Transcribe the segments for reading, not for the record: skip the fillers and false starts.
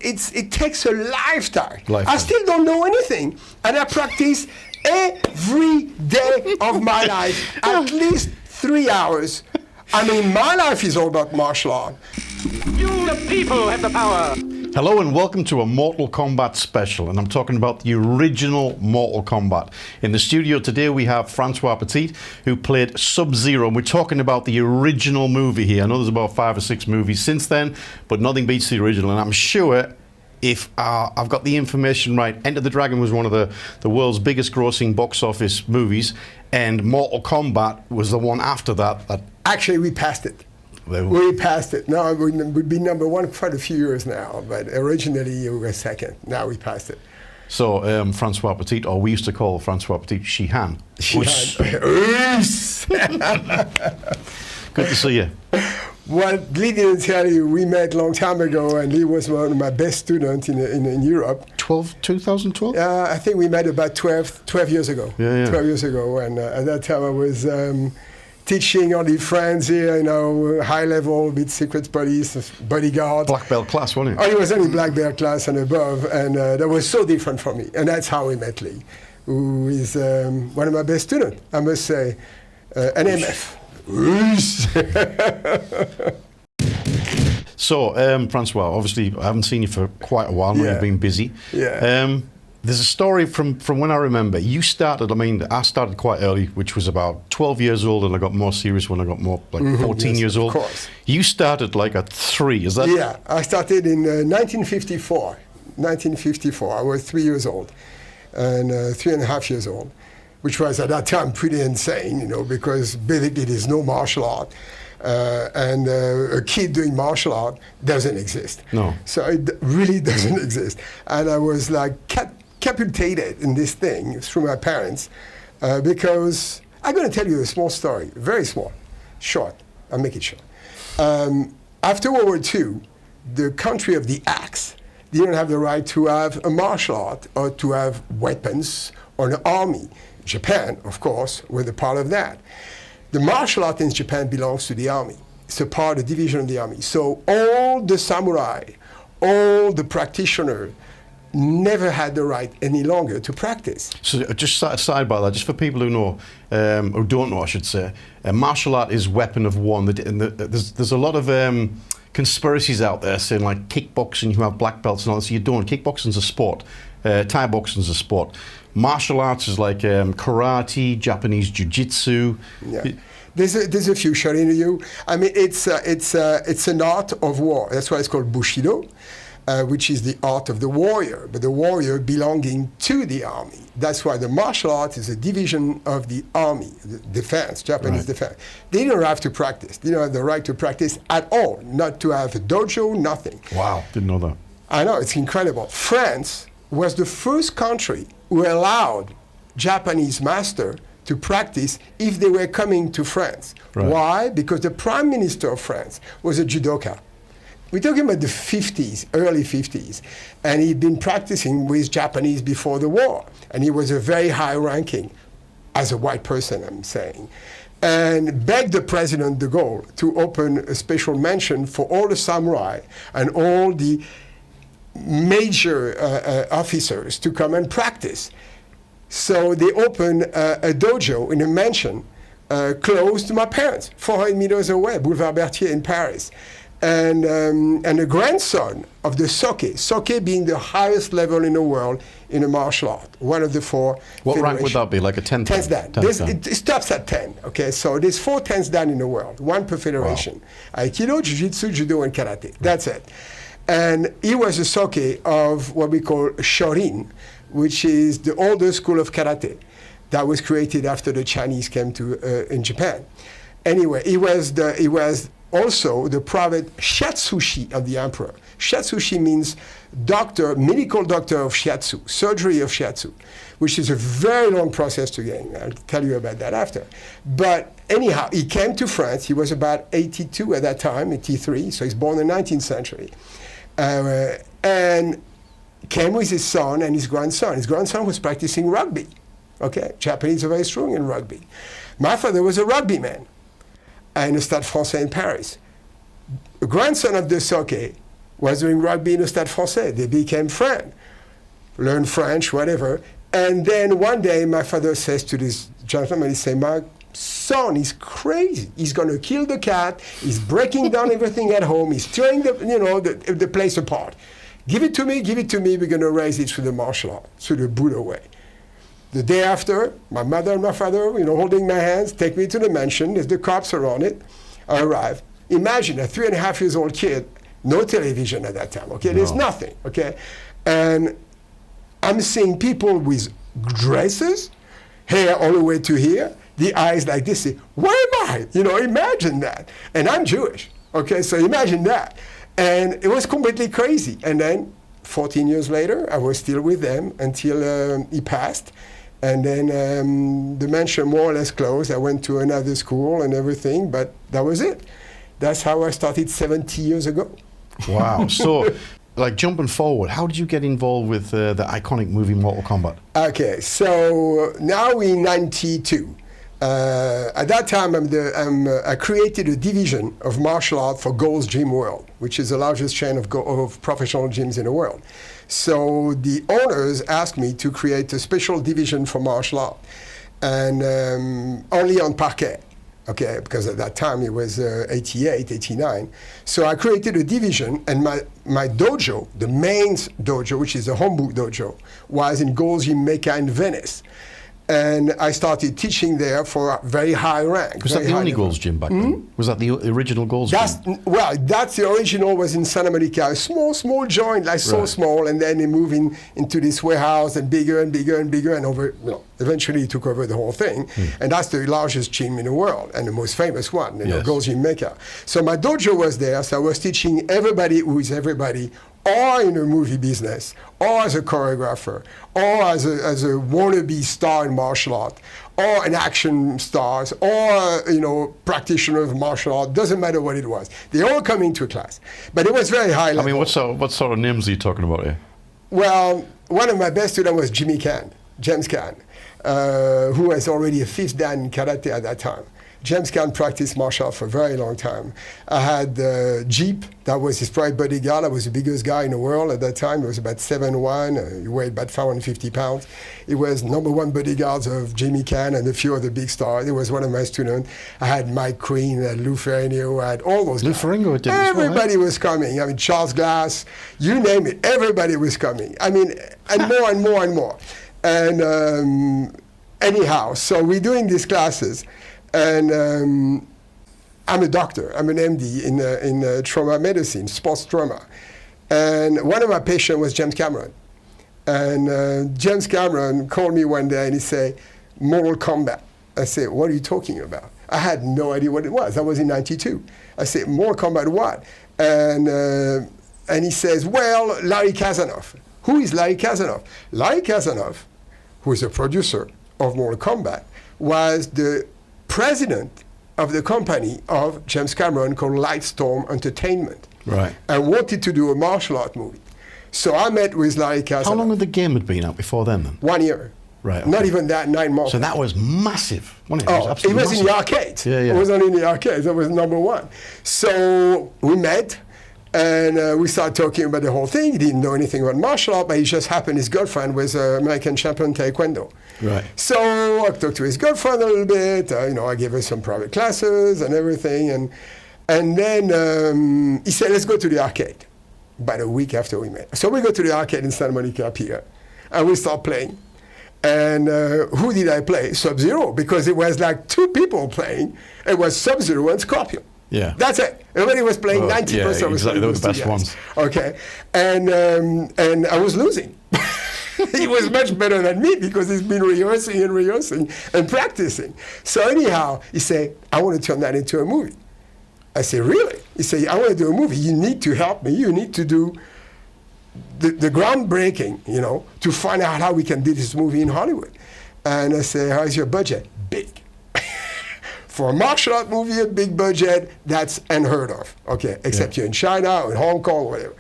it takes a lifetime. I still don't know anything, and I practice every day of my life, at least 3 hours. I mean, my life is all about martial art. You, the people, have the power. Hello and welcome to a Mortal Kombat special, and I'm talking about the original Mortal Kombat. In the studio today we have François Petit, who played Sub-Zero, and we're talking about the original movie here. I know there's about 5 or 6 movies since then, but nothing beats the original, and I'm sure if I've got the information right, Enter the Dragon was one of the world's biggest grossing box office movies, and Mortal Kombat was the one after that. Actually, we passed it. We passed it. No, we'd be number one for quite a few years now, but originally we were second. Now we passed it. So, François Petit, or we used to call François Petit Shihan. Good to see you. Well, Lee didn't tell you, we met a long time ago, and Lee was one of my best students in Europe. 2012? I think we met about 12 years ago. Yeah. 12 years ago, and at that time I was teaching all the friends here, high level, with secret police, bodyguard. Black belt class, wasn't it? Oh, he was only black belt class and above, and that was so different from me. And that's how we met Lee, who is one of my best students, I must say, an MF. So, François, obviously I haven't seen you for quite a while now. You've been busy. Yeah. There's a story from when I remember. You started, I started quite early, which was about 12 years old, and I got more serious when I got more, 14 years old. Of course. You started like at 3, is that? Yeah, I started in 1954. 1954, I was 3 years old, and 3.5 years old, which was at that time pretty insane, because basically there's no martial art. And a kid doing martial art doesn't exist. No. So it really doesn't exist. And I was like capitated in this thing through my parents because I'm going to tell you a small story, very small, short. I'll make it short. After World War II, the country of the axe didn't have the right to have a martial art or to have weapons or an army. Japan, of course, was a part of that. The martial art in Japan belongs to the army. It's a part, a division of the army. So all the samurai, all the practitioners never had the right any longer to practice. So just sidebar that, just for people who know, or don't know, I should say, martial art is weapon of war. And there's a lot of conspiracies out there saying like kickboxing, you have black belts and all this. You don't. Kickboxing's a sport. Thai boxing's a sport. Martial arts is like karate, Japanese jiu-jitsu. Yeah. There's a few, Sharin. I mean, it's an art of war. That's why it's called Bushido, which is the art of the warrior, but the warrior belonging to the army. That's why the martial art is a division of the army, the defense, Japanese defense. They don't have to practice. They don't have the right to practice at all, not to have a dojo, nothing. Wow, didn't know that. I know, it's incredible. France was the first country who allowed Japanese master to practice if they were coming to France. Right. Why? Because the Prime Minister of France was a judoka. We're talking about the 50s, early 50s, and he'd been practicing with Japanese before the war, and he was a very high ranking, as a white person, I'm saying, and begged the President de Gaulle to open a special mention for all the samurai and all the major officers to come and practice. So they opened a dojo in a mansion close to my parents, 400 meters away, Boulevard Berthier in Paris. And a grandson of the soke being the highest level in the world in a martial art, one of the 4 What rank would that be, like a 10th dan? 10th dan. It stops at 10, okay? So there's 4 10th dan in the world, 1 per federation. Wow. Aikido, Jiu-Jitsu, Judo, and Karate. That's it. And he was a soke of what we call Shorin, which is the oldest school of karate that was created after the Chinese came to in Japan. Anyway, he was also the private shiatsushi of the emperor. Shiatsushi means doctor, medical doctor of shiatsu, surgery of shiatsu, which is a very long process to gain. I'll tell you about that after. But anyhow, he came to France. He was about 82 at that time, 83, so he's born in the 19th century. And came with his son and his grandson. His grandson was practicing rugby. Okay, Japanese are very strong in rugby. My father was a rugbyman in the Stade Français in Paris. The grandson of the soke was doing rugby in the Stade Français. They became friends, learned French, whatever. And then one day, my father says to this gentleman, he says, my son is crazy. He's going to kill the cat. He's breaking down everything at home. He's tearing the place apart. Give it to me. We're going to raise it through the martial art, through the Buddha way. The day after, my mother and my father, holding my hands, take me to the mansion. There's the cops around it. I arrive. Imagine a 3.5 years old kid, no television at that time, okay? No. There's nothing, okay? And I'm seeing people with dresses, hair all the way to here, the eyes like this. Where am I? Imagine that. And I'm Jewish, okay? So imagine that. And it was completely crazy. And then 14 years later, I was still with them until he passed. And then the mansion more or less closed. I went to another school and everything, but that was it. That's how I started 70 years ago. Wow. So, jumping forward, how did you get involved with the iconic movie Mortal Kombat? Okay, so now we're in 92. At that time, I created a division of martial art for Gold's Gym World, which is the largest chain of professional gyms in the world. So the owners asked me to create a special division for martial art, and only on parquet, okay, because at that time it was 88, 89. So I created a division, and my dojo, the main dojo, which is the Hombu dojo, was in Gold's Gym Mecca in Venice. And I started teaching there for a very high rank. Was that the only Gold's Gym back then? Was that the original Gold's Gym? Well, that's the original, was in Santa Monica. A small joint, so small, and then they moved into this warehouse and bigger and bigger and bigger, and eventually it took over the whole thing. And that's the largest gym in the world and the most famous one, Gold's Gym Mecca. So my dojo was there, so I was teaching everybody who is everybody, or in the movie business, or as a choreographer, or as a wannabe star in martial art, or an action star, or practitioner of martial art. Doesn't matter what it was. They all come into a class, but it was very high level. I mean, what sort of names are you talking about here? Well, one of my best students was James Caan, who was already a 5th dan in karate at that time. James Caan practiced martial art for a very long time. I had Jeep, that was his private bodyguard. I was the biggest guy in the world at that time. He was about 7'1", he weighed about 550 pounds. He was #1 bodyguard of Jimmy Caan and a few other big stars. He was one of my students. I had Mike Queen, I had Lou Ferrigno, I had all those guys. Lou Ferrigno did Everybody was coming. I mean, Charles Glass, you name it, everybody was coming. I mean, and more and more and more. And anyhow, so we're doing these classes. And I'm a doctor. I'm an MD in trauma medicine, sports trauma. And one of my patients was James Cameron. And James Cameron called me one day and he said, Mortal Kombat. I said, what are you talking about? I had no idea what it was. That was in 92. I said, Mortal Kombat what? And he says, well, Larry Kazanoff. Who is Larry Kazanoff? Larry Kazanoff, who is a producer of Mortal Kombat, was the president of the company of James Cameron called Lightstorm Entertainment. Right. And wanted to do a martial art movie. So I met with Larry Kazanoff. How long had the game been out before then? 1 year. Right. Okay. Not even that, 9 months. So that was massive, wasn't it? It was in the arcades. Yeah. It was only in the arcades. That was #1. So we met, and we started talking about the whole thing. He didn't know anything about martial art, but he just happened his girlfriend was an American champion Taekwondo. Right. So I talked to his girlfriend a little bit. I gave her some private classes and everything. And then he said, let's go to the arcade. About a week after we met. So we go to the arcade in Santa Monica Pier, and we start playing. And who did I play? Sub-Zero, because it was like 2 people playing. It was Sub-Zero and Scorpion. Yeah. That's it. Everybody was playing 90% of exactly. They were the best ones. Okay. And I was losing. He was much better than me because he's been rehearsing and practicing. So anyhow, he said, I want to turn that into a movie. I said, really? He said, I want to do a movie. You need to help me. You need to do the groundbreaking, to find out how we can do this movie in Hollywood. And I said, how's your budget? Big. For a martial art movie, a big budget, that's unheard of. Okay, except you're in China or in Hong Kong or whatever.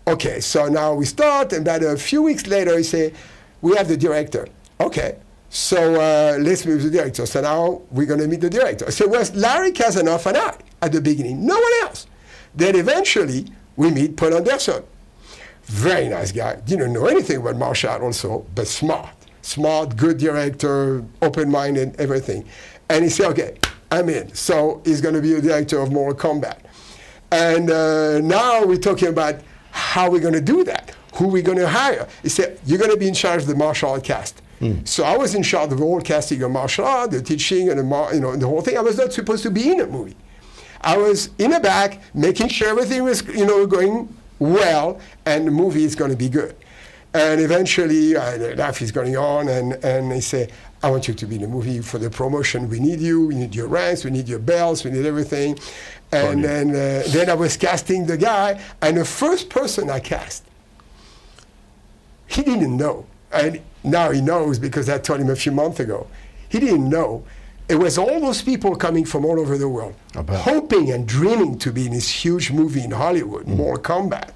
Okay, so now we start, and about a few weeks later, he said, we have the director. Okay, so let's meet the director. So now we're going to meet the director. So it was Larry Kazanoff and I at the beginning, no one else. Then eventually, we meet Paul Anderson. Very nice guy. Didn't know anything about martial art also, but smart. Smart, good director, open-minded, everything. And he said, okay, I'm in. So he's going to be a director of Mortal Kombat. And now we're talking about how we're going to do that. Who we're going to hire. He said, you're going to be in charge of the martial art cast. So I was in charge of the whole casting of martial art, the teaching, and the whole thing. I was not supposed to be in a movie. I was in the back, making sure everything was, going well, and the movie is going to be good. And eventually, the life is going on, and they say, I want you to be in the movie for the promotion. We need you. We need your ranks. We need your belts. We need everything. And then I was casting the guy, and the first person I cast, he didn't know. And now he knows because I told him a few months ago. He didn't know. It was all those people coming from all over the world, hoping and dreaming to be in this huge movie in Hollywood, Mortal Kombat,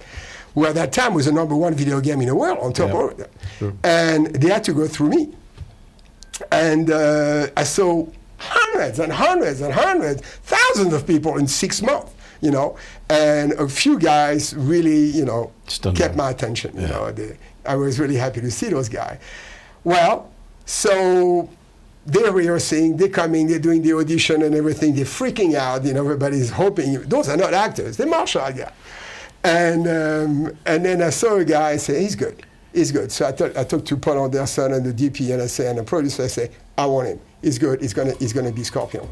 who at that time was the #1 video game in the world on top of it. Sure. And they had to go through me. And I saw hundreds and hundreds and hundreds, thousands of people in 6 months, and a few guys really, kept my attention. I was really happy to see those guys. Well, so they're rehearsing, they're coming, they're doing the audition and everything, they're freaking out, everybody's hoping. Those are not actors, they're martial art guys. And then I saw a guy, I said, he's good. So I talked to Paul Anderson and the DP and the producer, I say, I want him. He's good, he's gonna be Scorpion.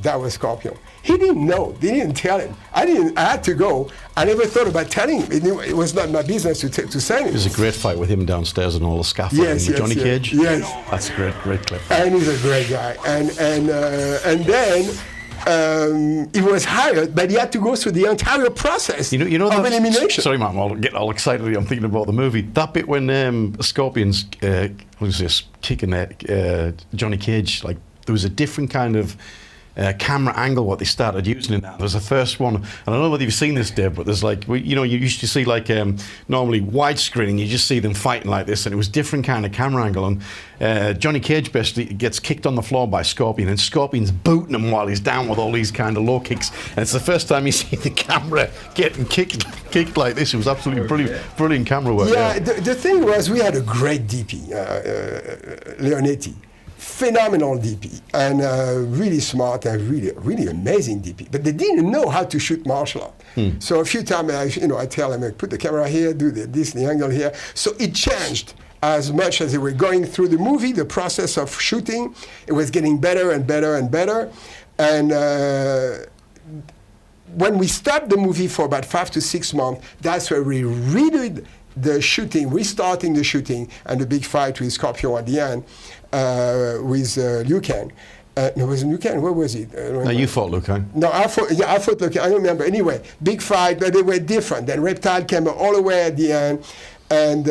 That was Scorpion. He didn't know, they didn't tell him. I had to go. I never thought about telling him. It was not my business to send him. It was a great fight with him downstairs and all the scaffolding with Johnny Cage. Yes. That's a great clip. And he's a great guy. And then he was hired, but he had to go through the entire process of elimination. Sorry, man, I'll get all excited. I'm thinking about the movie. That bit when Scorpion's kicking Johnny Cage, like there was a different kind of camera angle what they started using in that. There's the first one, and I don't know whether you've seen this, Dave, but there's like, you used to see like normally widescreen, and you just see them fighting like this, and it was different kind of camera angle, and Johnny Cage basically gets kicked on the floor by Scorpion, and Scorpion's booting him while he's down with all these kind of low kicks, and it's the first time you see the camera getting kicked like this. It was absolutely brilliant camera work. Yeah, the thing was, we had a great DP, Leonetti. Phenomenal DP and really smart and really amazing DP, but they didn't know how to shoot martial art. So a few times I tell them, put the camera here, do the angle here. So it changed as much as they were going through the movie. The process of shooting, it was getting better and better and better. And when we stopped the movie for about 5 to 6 months, that's where we redid the shooting, restarting the shooting, and the big fight with Scorpion at the end. With Liu Kang. No, it wasn't Liu Kang. Where was it? No, you fought Liu Kang. No, I fought Liu Kang. I don't remember. Anyway, big fight, but they were different. Then Reptile came all the way at the end, and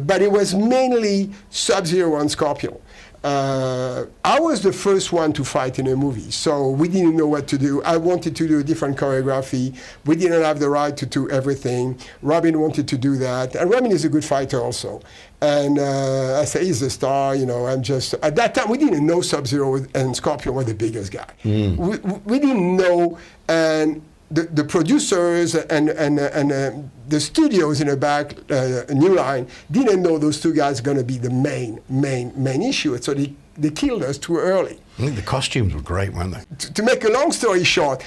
but it was mainly Sub-Zero and Scorpion. I was the first one to fight in a movie, so we didn't know what to do. I wanted to do a different choreography. We didn't have the right to do everything. Robin wanted to do that, and Robin is a good fighter also. And I said, he's the star, I'm just... At that time, we didn't know Sub-Zero and Scorpion were the biggest guy. We didn't know, and the producers and the studios in the back, New Line, didn't know those two guys were going to be the main issue. So they killed us too early. I think the costumes were great, weren't they? To make a long story short,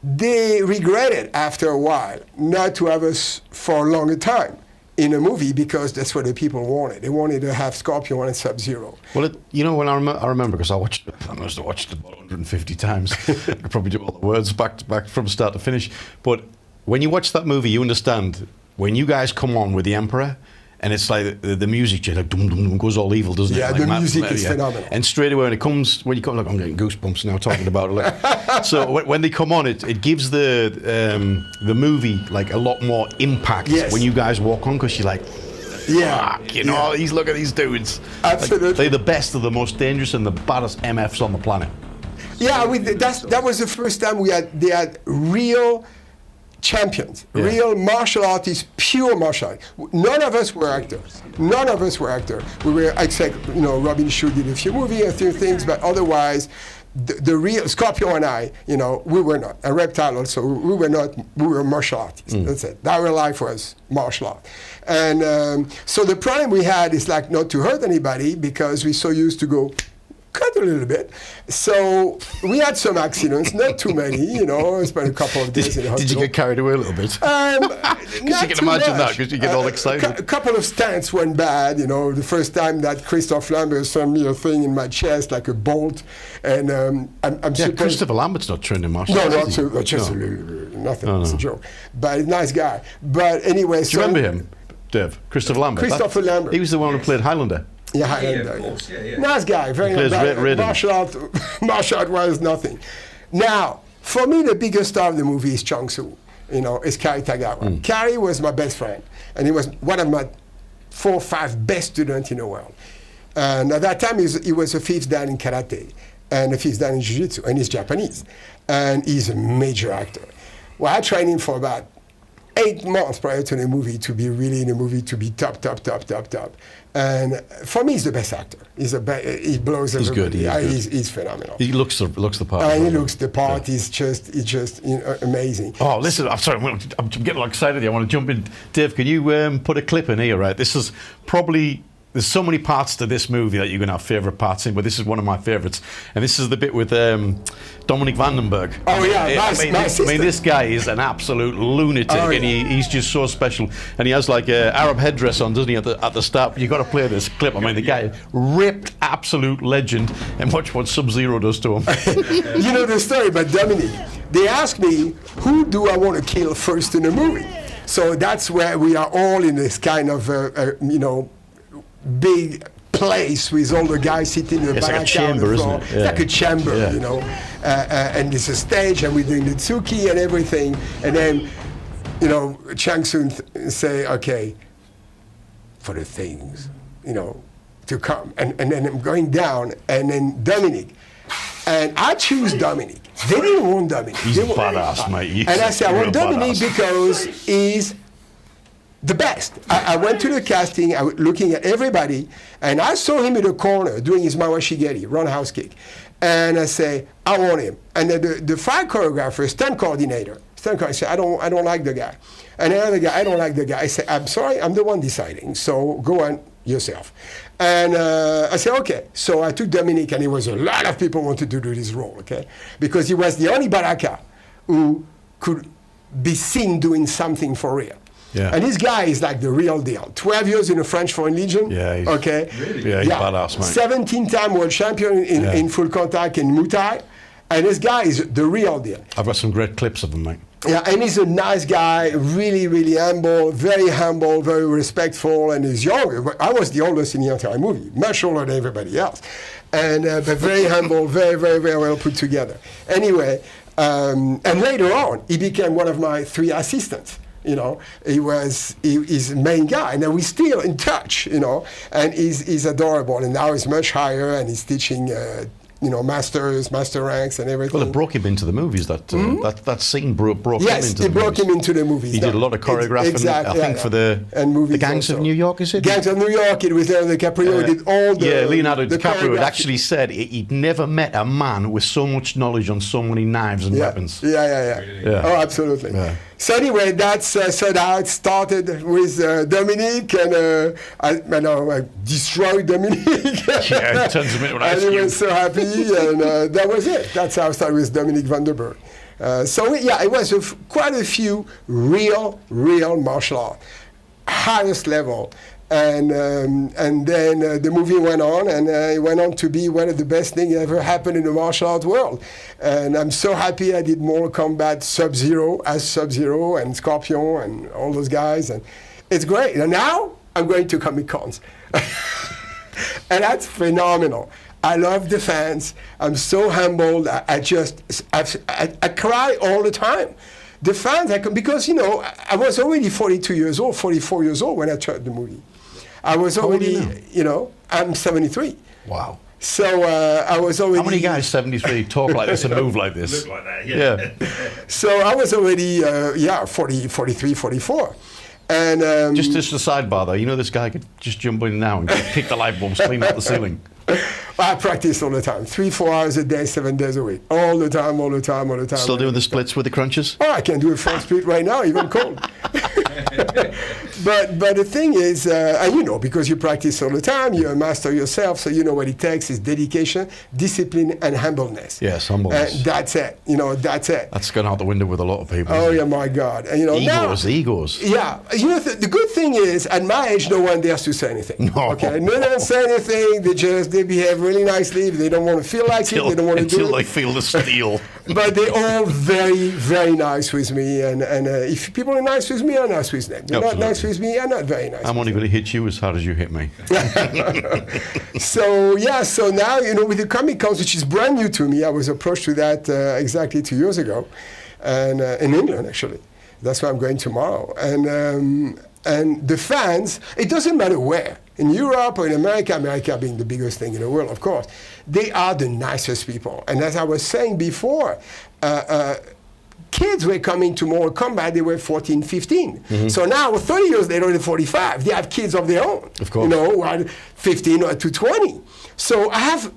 they regretted after a while not to have us for a longer time in a movie, because that's what the people wanted. They wanted to have Scorpion and Sub-Zero. Well, when I remember, because I must have watched it about 150 times. I could probably do all the words back from start to finish. But when you watch that movie, you understand when you guys come on with the Emperor, and it's like the music just like dum dum dum goes all evil, doesn't it? Yeah, like the music is phenomenal. And straight away when you come, like I'm getting goosebumps now talking about it. So when they come on, it gives the movie like a lot more impact when you guys walk on, because you're like, look at these dudes. Absolutely, like, they're the best of the most dangerous and the baddest MFs on the planet. Yeah, that was the first time they had real champions, real martial artists, pure martial artists. None of us were actors. We were, except, Robin Shue did a few movies, a few things, but otherwise, the real Scorpion and I, we were not, and Reptile also, we were martial artists. That's it. Our life was martial art. And so the problem we had is like not to hurt anybody because we're so used to go cut a little bit. So we had some accidents, not too many, spent a couple of days in the hospital. Did you get carried away a little bit? Because you can imagine that, because you get all excited. A couple of stunts went bad, the first time that Christophe Lambert sent me a thing in my chest, like a bolt, and I'm supposed... Christopher Lambert's not trained in martial No, arts, not just nothing, it's a joke. But nice guy. But anyway, Do you remember him, Dave? Christopher Lambert? Christopher Lambert. He was the one who played Highlander. Yeah, Highlander. Of course, yeah. Nice guy, very nice. Martial art was nothing. Now, for me, the biggest star of the movie is Chang Soo. Is Kari Tagawa. Kari was my best friend, and he was one of my 4 or 5 best students in the world. And at that time, he was a 5th dan in karate and a 5th dan in jiu-jitsu, and he's Japanese, and he's a major actor. Well, I trained him for about 8 months prior to the movie to be really in the movie, to be top. And for me, he's the best actor. He blows everybody. He's phenomenal. He looks the part. He looks the part. He's just amazing. Oh, listen, I'm sorry, I'm getting excited here. I want to jump in. Dave, can you put a clip in here, right? This is probably... There's so many parts to this movie that you're going to have favourite parts in, but this is one of my favourites. And this is the bit with Dominic Vandenberg. Oh, yeah, I mean, this guy is an absolute lunatic, and he's just so special. And he has like an Arab headdress on, doesn't he, at the start? You've got to play this clip. I mean, the guy, ripped, absolute legend, and watch what Sub-Zero does to him. You know the story about Dominic. They asked me, who do I want to kill first in the movie? So that's where we are all in this kind of, big place with all the guys sitting in the back. It's like a chamber, isn't it? It's like a chamber, and it's a stage, and we're doing the tsuki and everything. And then, Chang Soon say, okay, for the things, to come. And then I'm going down, and then Dominic. And I choose Dominic. They didn't want Dominic. He's badass, mate. And I said, I want Dominic because he's the best. I went to the casting, I was looking at everybody, and I saw him in the corner doing his Mawashigeri, roundhouse kick. And I say, I want him. And the fight choreographer, stunt coordinator, said, I don't like the guy. And another guy, I don't like the guy. I said, I'm sorry, I'm the one deciding, so go on yourself. And I said, okay. So I took Dominic, and it was a lot of people wanted to do this role, okay? Because he was the only Baraka who could be seen doing something for real. Yeah. And this guy is like the real deal. 12 years in the French Foreign Legion. Yeah, he's, okay. Really? Yeah, he's badass, mate. 17-time world champion in full contact in Muay Thai. And this guy is the real deal. I've got some great clips of him, mate. Yeah, and he's a nice guy, really, really humble, very respectful, and he's young. I was the oldest in the entire movie, much older than everybody else. And but very humble, very well put together. Anyway, and later on, he became one of my 3 assistants. He's the main guy, and we're still in touch, and he's adorable, and now he's much higher, and he's teaching, master ranks and everything. Well, it broke him into the movies. That scene broke him into the movies. Yes, it broke him into the movies. He did a lot of choreographing, exactly, I think, for the Gangs of New York, is it? Gangs of New York, it was Leonardo DiCaprio, did all the... Yeah, Leonardo DiCaprio had actually said he'd never met a man with so much knowledge on so many knives and weapons. Yeah. Oh, absolutely. Yeah. So anyway, that's how it started with Dominic, and I destroyed Dominic. Yeah, he turns him into an ice cube. And he was so happy, and that was it. That's how I started with Dominic Vandenberg. It was quite a few real martial art, highest level. And then the movie went on, and it went on to be one of the best things that ever happened in the martial arts world. And I'm so happy I did Mortal Kombat Sub-Zero and Scorpion and all those guys. And it's great. And now I'm going to Comic-Cons. And that's phenomenal. I love the fans. I'm so humbled. I cry all the time. The fans, because, I was already 42 years old, 44 years old when I tried the movie. I was already, I'm 73. Wow. So I was already... How many guys, 73, talk like this and move like this? Look like that, yeah. So I was already, 43, 44. And just a sidebar, though. This guy could just jump in now and pick the light bulbs, clean up the ceiling. I practice all the time, 3-4 hours a day, 7 days a week, all the time. Still doing the splits with the crunches? Oh, I can do a front split right now, even cold. But the thing is, and you know, because you practice all the time, you're a master yourself, so you know what it takes is dedication, discipline, and humbleness. Yes, humbleness. And that's it. You know, that's it. That's gone out the window with a lot of people. Oh yeah, my God! And you know, Egos. Yeah, you know, the good thing is, at my age, no one dares to say anything. No. Okay, no one say anything. They behave really nicely. If they don't want to feel like it, they don't want to do it. Until they feel the steel. But they're all very, very nice with me. And if people are nice with me, I'm nice with them. They're not nice with me, I'm not very nice. I'm only going to hit you as hard as you hit me. So now, you know, with the Comic Cons, which is brand new to me, I was approached to that exactly 2 years ago, and in England, actually. That's where I'm going tomorrow. And the fans, it doesn't matter where, in Europe or in America being the biggest thing in the world, of course, they are the nicest people. And as I was saying before, kids were coming to Mortal Kombat, they were 14, 15. Mm-hmm. So now, 30 years later, they're 45. They have kids of their own. Of course. You know, who are 15 or to 20. So I have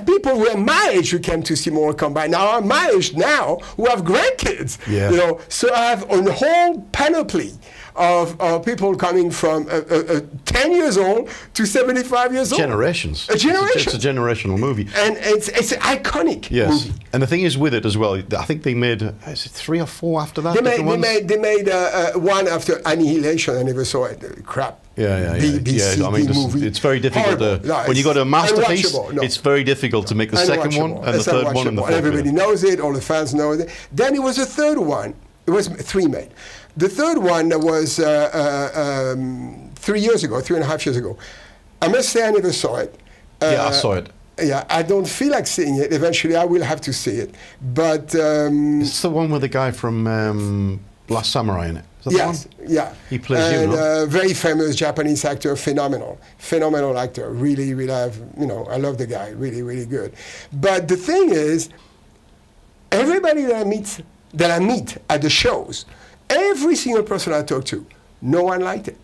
people who are my age who came to see Mortal Kombat. Now I'm my age now who have grandkids. Yeah. You know, so I have a whole panoply of people coming from 10 years old to 75 years old. Generations. A generation. It's a generational movie. And it's an iconic movie. And the thing is with it as well, I think they made, is it 3 or 4 after that? They made one after Annihilation. I never saw it. Crap. Yeah. I mean, it's very difficult when you got a masterpiece. It's very difficult to make the second one and the third one and the fourth. Everybody knows it. All the fans know it. Then it was a third one. It was 3 made. The third one was 3 years ago, 3.5 years ago. I must say I never saw it. I saw it. Yeah, I don't feel like seeing it. Eventually, I will have to see it. But it's the one with the guy from Last Samurai in it. Yes, yeah. He plays very famous Japanese actor, phenomenal actor. Really, I love the guy. Really, really good. But the thing is, everybody that I meet at the shows, every single person I talk to, no one liked it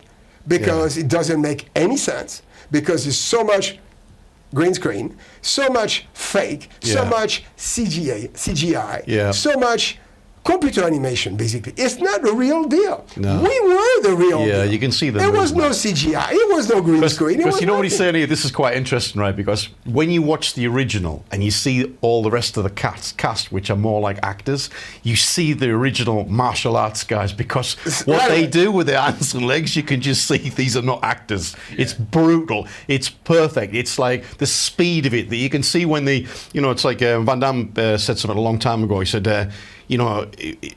because it doesn't make any sense. Because there's so much green screen, so much fake, so much CGI, so much computer animation, basically. It's not the real deal. No. We were the real deal. Yeah, you can see that. There was no CGI. It was no green screen. Because you know what he's saying here? This is quite interesting, right? Because when you watch the original and you see all the rest of the cast, which are more like actors, you see the original martial arts guys, because what they do with their hands and legs, you can just see these are not actors. It's brutal. It's perfect. It's like the speed of it that you can see when they, you know, it's like Van Damme said something a long time ago. He said, you know,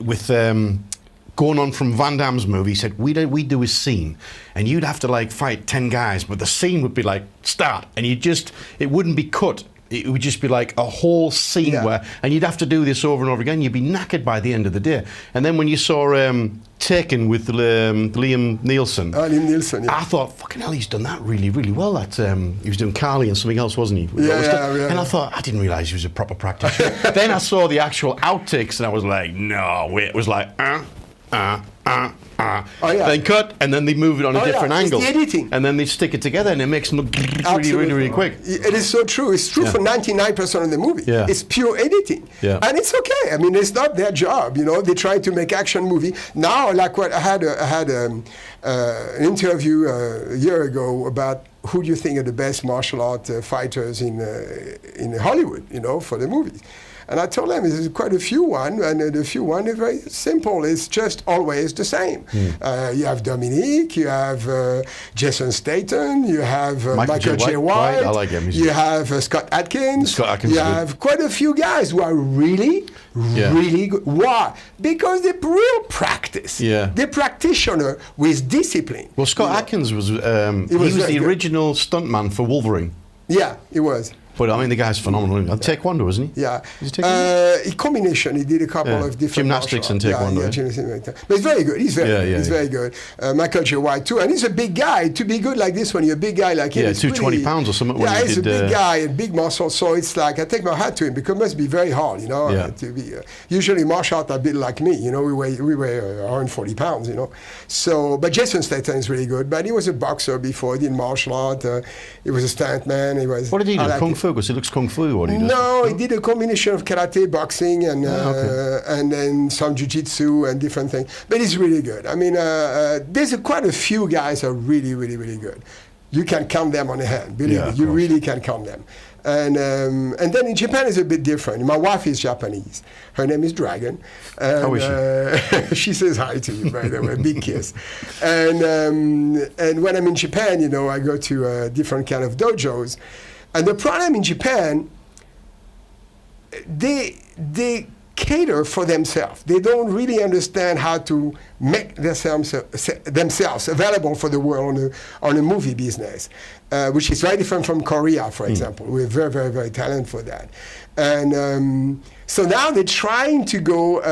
with going on from Van Damme's movie, he said, we'd do a scene, and you'd have to like fight 10 guys, but the scene would be like, start, and it wouldn't be cut. It would just be like a whole scene where, and you'd have to do this over and over again. You'd be knackered by the end of the day. And then when you saw Taken with Liam Nielsen, I thought, fucking hell, he's done that really, really well. That he was doing Carly and something else, wasn't he? And I thought, I didn't realise he was a proper practitioner. Then I saw the actual outtakes, and I was like, no, wait. It was like, Then cut, and then they move it on a different angle. It's the editing. And then they stick it together, and it makes them look really, really, really quick. It is so true. It's true for 99% of the movie. Yeah. It's pure editing. Yeah. And it's okay. I mean, it's not their job, you know. They try to make action movie. Now, like what I had an interview a year ago about who do you think are the best martial art fighters in Hollywood, you know, for the movies. And I told them there's quite a few one, and the few one is very simple. It's just always the same. You have Dominique, you have Jason Statham, you have Michael J. White, I like him. You have Scott Adkins. You have quite a few guys who are really, really good. Why? Because they real practice. Yeah. They're practitioner with discipline. Well, Scott Adkins was the original stuntman for Wolverine. Yeah, he was. But I mean, the guy's phenomenal. Taekwondo, isn't he? Yeah. Is he taekwondo? A combination. He did a couple of different gymnastics and taekwondo. Yeah, gymnastics. But he's very good. He's very good. Michael J. White too, and he's a big guy. To be good like this, when you're a big guy like him, 220 pounds or something. Yeah, he's a big guy and big muscle. So it's like I take my hat to him because it must be very hard, you know. Yeah. To be usually martial arts are a bit like me, you know. We weigh 140 pounds, you know. So, but Jason Statham is really good. But he was a boxer before. He did martial art. He was a stuntman. He was. What did he do? Kung Fu? Because he looks Kung Fu. What he does? No, he did a combination of karate, boxing, and then some jiu-jitsu and different things. But he's really good. I mean, there's quite a few guys who are really, really, really good. You can count them on a hand. Believe me, you really can count them. And then in Japan it's a bit different. My wife is Japanese. Her name is Dragon. And, how is she? She says hi to you, by the way, big kiss. And when I'm in Japan, you know, I go to different kind of dojos. And the problem in Japan, they cater for themselves. They don't really understand how to make themselves available for the world on a movie business, which is very different from Korea, for example. We're very, very, very talented for that. And so now they're trying to go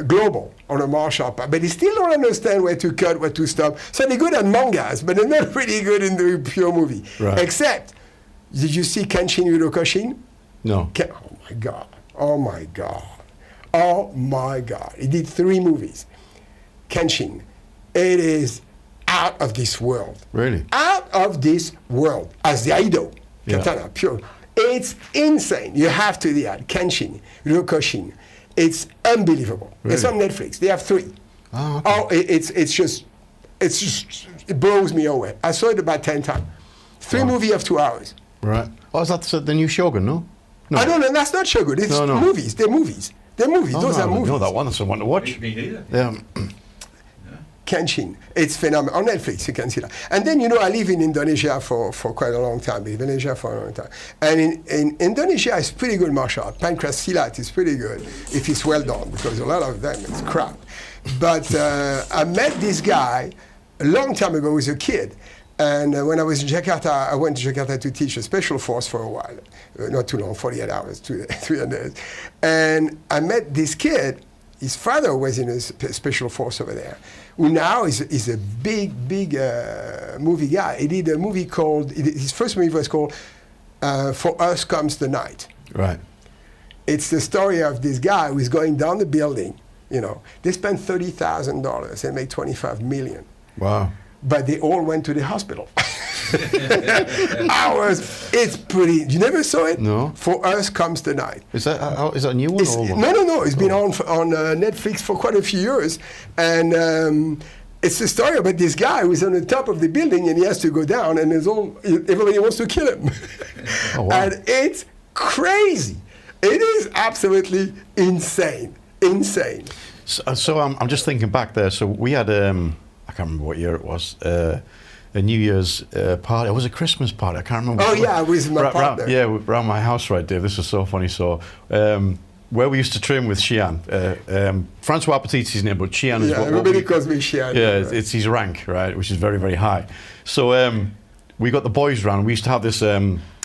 global on a martial art, but they still don't understand where to cut, where to stop. So they're good at mangas, but they're not really good in the pure movie. Right. Except, did you see Kenshin Yurokoshin? No. Oh my God. Oh my God. Oh my God. He did 3 movies. Kenshin. It is out of this world. Really? Out of this world. As the Aido. Yeah. Katana, pure. It's insane. You have to do that. Kenshin, Rokoshin. It's unbelievable. Really? It's on Netflix. They have 3. Oh, okay. Oh, it's just, it blows me away. I saw it about 10 times. 3 movies of 2 hours. Right. Oh, is that the new Shogun, no? No, that's not Shogun. It's movies. They're movies. They're movies. Oh, Those no, are movies. No, that one. That's the one to watch. Me neither. Yeah. Kenshin. It's phenomenal. On Netflix, you can see that. And then, you know, I live in Indonesia for quite a long time. Indonesia for a long time. And in Indonesia, it's pretty good martial art. Pancras silat is pretty good if it's well done, because a lot of them is crap. But I met this guy a long time ago as a kid. And when I was in Jakarta, I went to Jakarta to teach a special force for a while. Not too long, 48 hours, 3 days. And I met this kid. His father was in a special force over there, who now is a big movie guy. He did a movie called, his first movie was called For Us Comes the Night. Right. It's the story of this guy who is going down the building. You know, they spent $30,000 and made $25 million. Wow. But they all went to the hospital. It's pretty. You never saw it? No. For Us Comes the Night. Is that a new one? Or old one? No. It's been on Netflix for quite a few years, and it's the story about this guy who's on the top of the building and he has to go down, and everybody wants to kill him. Oh, wow. And it's crazy. It is absolutely insane. Insane. So I'm just thinking back there. So we had I can't remember what year it was. A New Year's party. It was a Christmas party. I can't remember. Oh yeah, with my partner. Around my house, right, Dave. This is so funny. So where we used to train with Xian, François Petit is his name, but Xian is what everybody calls me Xian. Yeah, it's his rank, right, which is very, very high. So we got the boys round. We used to have this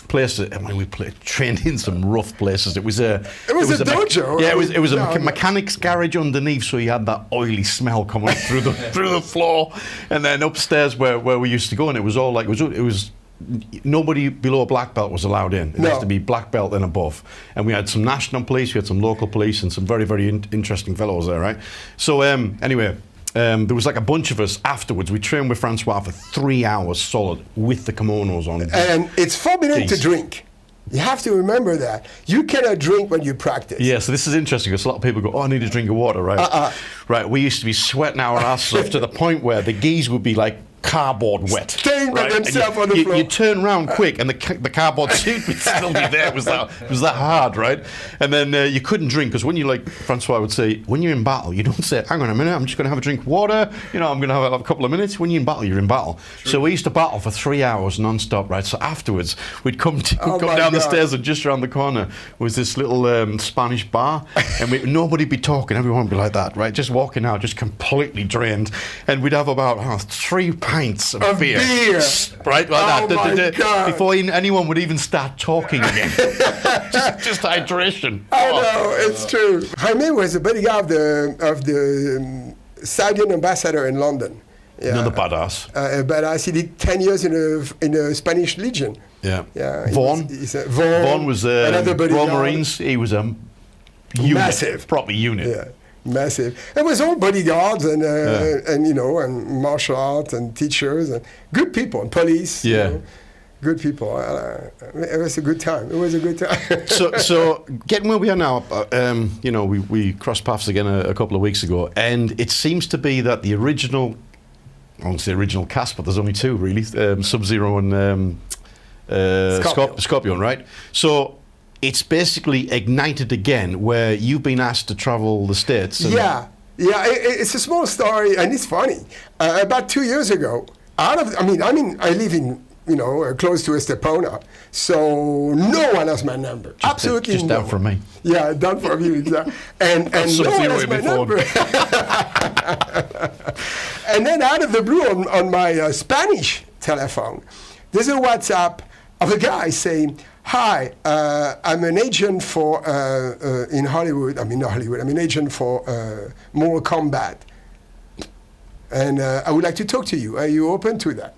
place, and when we trained in some rough places. It was a dojo. Yeah, it was a mechanic's garage underneath, so you had that oily smell coming through the floor, and then upstairs where we used to go, and it was all like it was nobody below a black belt was allowed in. It has to be black belt and above. And we had some national police, we had some local police, and some very, very interesting fellows there, right? So anyway. There was like a bunch of us afterwards. We trained with Francois for 3 hours solid with the kimonos on. And it's forbidden to drink. You have to remember that. You cannot drink when you practice. Yeah, so this is interesting because a lot of people go, oh, I need a drink of water, right? Right, we used to be sweating our asses off to the point where the geese would be like cardboard wet. Staying by themselves on the floor. You turn around quick and the cardboard suit would still be there. It was that hard, right? And then you couldn't drink because when you, like Francois would say, when you're in battle, you don't say, hang on a minute, I'm just going to have a drink of water. You know, I'm going to have a couple of minutes. When you're in battle, you're in battle. True. So we used to battle for 3 hours non-stop, right? So afterwards, we'd come down the stairs, and just around the corner was this little Spanish bar, and nobody'd be talking. Everyone would be like that, right? Just walking out, just completely drained. And we'd have about 3 pints pints of beer. Right? Like Oh my God. Before anyone would even start talking again. just hydration. I know, it's true. Jaime was the bodyguard of the Saudian ambassador in London. Yeah. Another badass. Badass. He did 10 years in the Spanish Legion. Yeah. Yeah. Vaughan. Vaughan was another Royal bodyguard. Marines. He was a unit, Massive. proper unit. Yeah. Massive. It was all bodyguards and and martial arts and teachers and good people and police. Yeah. You know, good people. It was a good time. It was a good time. So getting where we are now, we crossed paths again a couple of weeks ago, and it seems to be that the original, I won't say original cast, but there's only two really, Sub-Zero and Scorpion, right? So it's basically ignited again, where you've been asked to travel the States. And It's a small story, and it's funny. About 2 years ago, I live in close to Estepona, so no one has my number. Absolutely just no down one. from me. Yeah, down from you, exactly. And no one Sub-Zero has my before. number. And then out of the blue, on my Spanish telephone, there's a WhatsApp of a guy saying, "Hi, I'm an agent for in Hollywood. I mean, not Hollywood. I'm an agent for Mortal Kombat, and I would like to talk to you. Are you open to that?"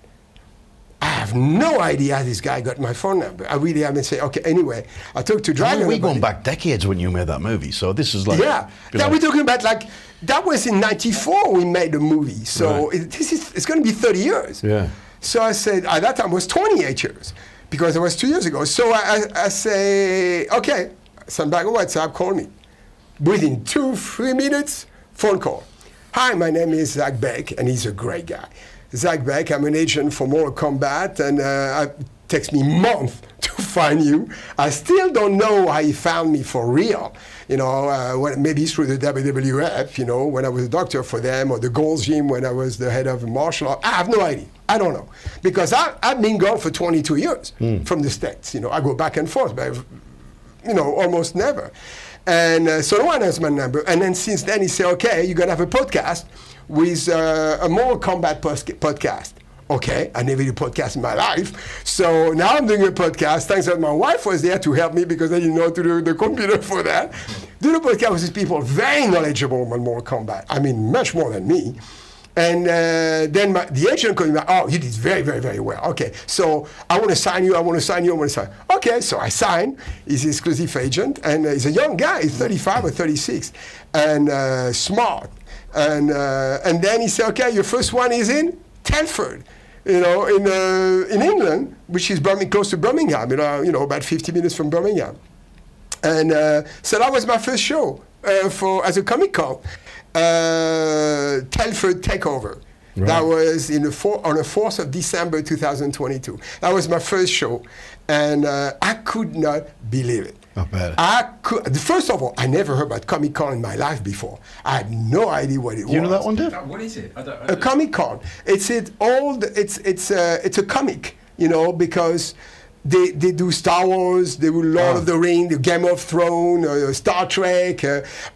I have no idea how this guy got my phone number. I really haven't said, okay, anyway, I talked to Dragon. We're going back decades when you made that movie, so this is like... Yeah, that we're talking about, like, that was in 94 we made the movie, so Right. it's going to be 30 years. Yeah. So I said, at that time it was 28 years, because it was 2 years ago. So I say, okay, send back a WhatsApp, call me. Within 2-3 minutes, phone call. Hi, my name is Zach Beck, and he's a great guy. Zach Beck, I'm an agent for Mortal Kombat, and it takes me months to find you. I still don't know how he found me for real. Maybe through the WWF, when I was a doctor for them, or the Gold's Gym when I was the head of martial art. I have no idea. I don't know. Because I've been gone for 22 years from the States. I go back and forth, but, almost never. And so no one has my number. And then since then he said, okay, you're going to have a podcast with a Mortal Kombat podcast. Okay, I never did a podcast in my life. So now I'm doing a podcast. Thanks that my wife was there to help me because I didn't know how to do the computer for that. Do the podcast with these people very knowledgeable on Mortal Kombat. I mean, much more than me. And then the agent called me, oh, you did very, very, very well. Okay, so I want to sign you. Okay, so I signed. He's an exclusive agent, and he's a young guy. He's 35 or 36, and smart. And then he said, okay, your first one is in Telford, in England, which is close to Birmingham, about 50 minutes from Birmingham. And so that was my first show as a Comic-Con. Telford Takeover. Right. That was on the 4th of December 2022. That was my first show, and I could not believe it. Not bad. First of all, I never heard about Comic-Con in my life before. I had no idea what it was. You know that one, Dave? What is it? A Comic-Con. It's a comic, because they do Star Wars, they do Lord of the Rings, the Game of Thrones, Star Trek,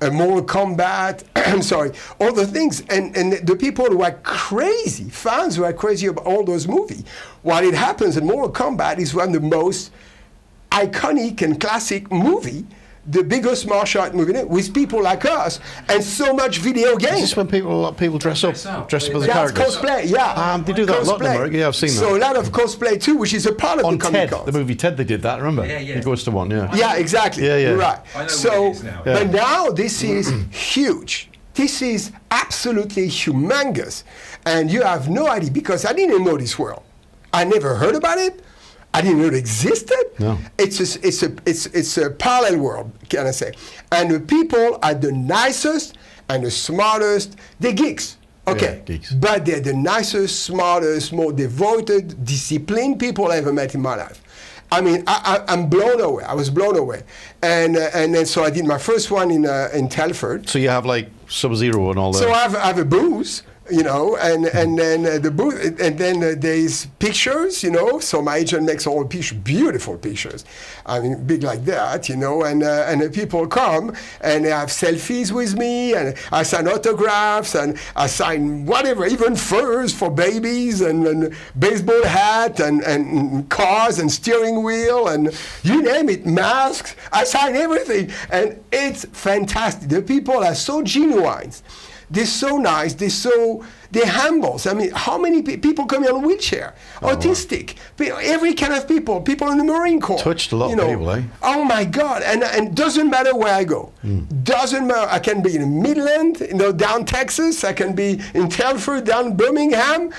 Mortal Kombat, I'm sorry, all the things. And the people who are crazy, fans who are crazy about all those movies. What it happens in Mortal Kombat is one of the most iconic and classic movie, the biggest martial art movie with people like us, and so much video games. Is this when people dress up as the That's characters? cosplay, yeah. They do that a lot in America. Yeah, I've seen that. So a lot of cosplay too, which is a part of On the Comic Ted, Con. the movie Ted, they did that. Remember? Yeah. He goes to one. Yeah. Yeah, exactly. Yeah. You're right. I know So, what it is now. Yeah. but now this is huge. This is absolutely humongous, and you have no idea because I didn't know this world. I never heard about it. I didn't know it existed. No. It's a parallel world, can I say? And the people are the nicest and the smartest. They're geeks, okay? Yeah, geeks. But they're the nicest, smartest, more devoted, disciplined people I ever met in my life. I mean, I'm blown away. I was blown away, and then so I did my first one in Telford. So you have like Sub-Zero and all that. So I have a booth you know, and then the booth, and then there's pictures, you know. So my agent makes all pictures, beautiful pictures, I mean, big like that, you know, and the people come and they have selfies with me, and I sign autographs, and I sign whatever, even furs for babies, and baseball hat, and cars, and steering wheel, and you name it, masks. I sign everything, and it's fantastic. The people are so genuine. They're so nice. They're humble. I mean, how many people come in on wheelchair? Autistic, every kind of people. People in the Marine Corps. Touched a lot of people, eh? Oh my God! And doesn't matter where I go. Doesn't matter. I can be in Midland, you know, down Texas. I can be in Telford, down Birmingham.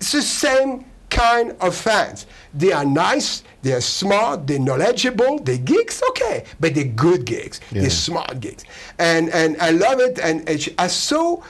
It's the same kind of fans. They are nice. They're smart, they're knowledgeable, they're geeks, okay, but they're good geeks, they're smart geeks. And I love it, and I so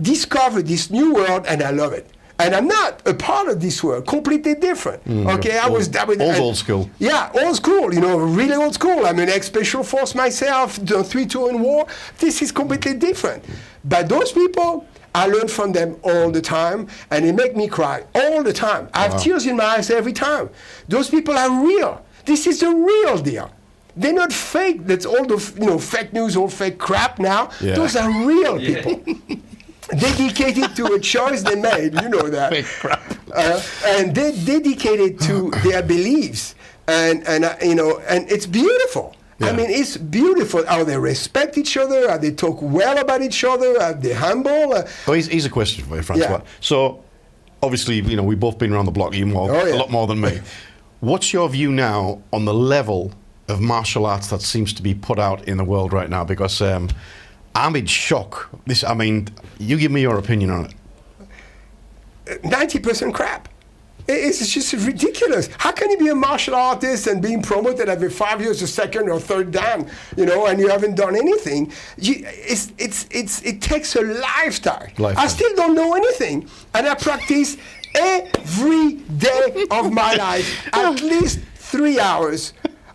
discovered this new world, and I love it. And I'm not a part of this world, completely different. Okay, I was old school. Yeah, old school, you know, really old school. I'm an ex-special force myself, done 3 tours in war. This is completely different. But those people, I learn from them all the time, and they make me cry all the time. I have tears in my eyes every time. Those people are real. This is the real deal. They're not fake. That's all the fake news, all fake crap now. Yeah. Those are real people. Dedicated to a choice they made, you know that. Fake crap. And they're dedicated to their beliefs, and it's beautiful. Yeah. I mean, it's beautiful how they respect each other, how they talk well about each other, how they're humble. Oh, here's a question for you, Francois. Yeah. So, obviously, you know, we've both been around the block, a lot more than me. What's your view now on the level of martial arts that seems to be put out in the world right now? Because I'm in shock. You give me your opinion on it. 90% crap. It's just ridiculous. How can you be a martial artist and being promoted every 5 years, a second or third dan, you know, and you haven't done anything? It takes a lifetime. I still don't know anything, and I practice every day of my life, at least 3 hours.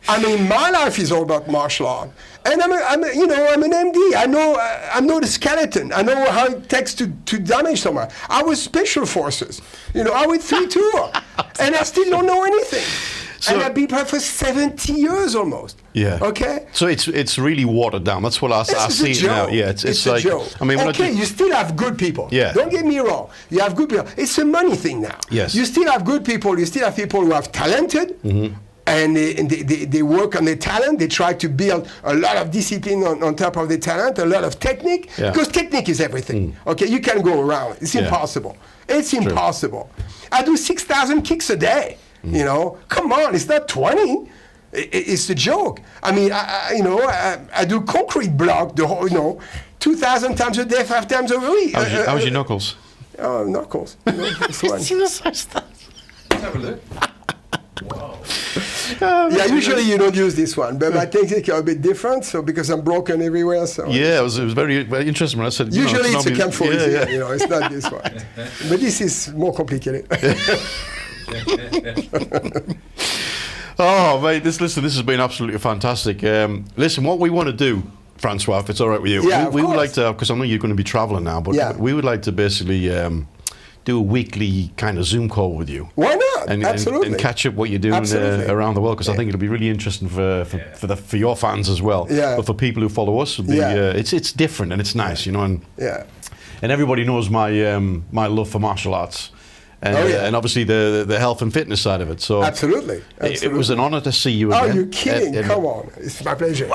I mean, my life is all about martial art. And I'm an MD. I know the skeleton. I know how it takes to damage someone. I was special forces. You know, I went 3 tours, and I still don't know anything. So, and I've been for 70 years almost. Yeah. Okay. So it's really watered down. That's what I see it now. Yeah. It's like, a joke. I mean, you still have good people. Yeah. Don't get me wrong. You have good people. It's a money thing now. Yes. You still have good people. You still have people who have talented. Mm-hmm. And they work on their talent. They try to build a lot of discipline on top of their talent, a lot of technique, because technique is everything. Okay, you can go around. It's impossible. It's impossible. I do 6,000 kicks a day. You know, come on, it's not 20. It's a joke. I mean, I do concrete block the whole, 2,000 times a day, 5 times a week. How's your knuckles? Oh, knuckles. This one. Let's have a look. Wow. Yeah, usually you don't use this one, but my techniques are a bit different. So because I'm broken everywhere, so yeah, it was very, very interesting when I said. Usually it's a camphor, you know, it's not this one, but this is more complicated. Oh, mate, this has been absolutely fantastic. Listen, what we want to do, Francois, if it's all right with you, we would like to, because I know you're going to be traveling now, but we would like to basically do a weekly kind of Zoom call with you. Why not? Absolutely. And catch up what you're doing around the world, because I think it'll be really interesting for your fans as well. Yeah. But for people who follow us, it's different and it's nice, you know. And everybody knows my love for martial arts. And obviously the health and fitness side of it. So absolutely. It was an honor to see you again. Oh, you're kidding? Come on, it's my pleasure.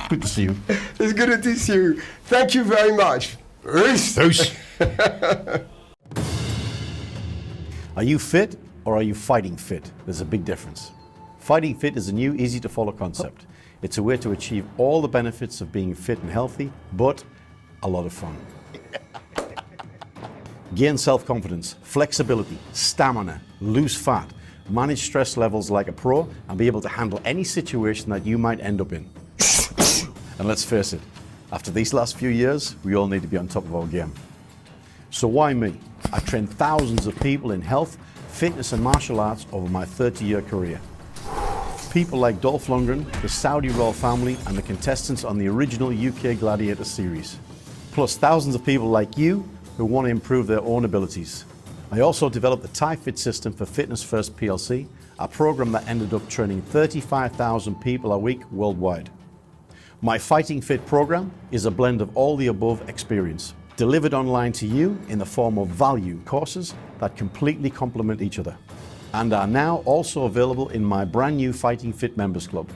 Good to see you. It's good to see you. Thank you very much. Peace. Are you fit or are you fighting fit? There's a big difference. Fighting fit is a new, easy-to-follow concept. It's a way to achieve all the benefits of being fit and healthy, but a lot of fun. Gain self-confidence, flexibility, stamina, lose fat, manage stress levels like a pro, and be able to handle any situation that you might end up in. And let's face it, after these last few years, we all need to be on top of our game. So why me? I've trained thousands of people in health, fitness and martial arts over my 30-year career. People like Dolph Lundgren, the Saudi royal family, and the contestants on the original UK Gladiator series. plus thousands of people like you who want to improve their own abilities. I also developed the TIFIT system for Fitness First PLC, a program that ended up training 35,000 people a week worldwide. My Fighting Fit program is a blend of all the above experience, delivered online to you in the form of value courses that completely complement each other, and are now also available in my brand new Fighting Fit Members Club.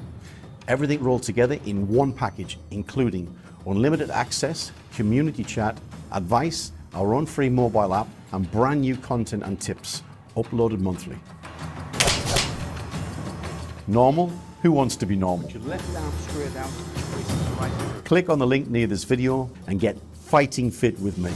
Everything rolled together in one package, including unlimited access, community chat, advice, our own free mobile app, and brand new content and tips, uploaded monthly. Normal? Who wants to be normal? Left arm straight out. Click on the link near this video and get fighting fit with me.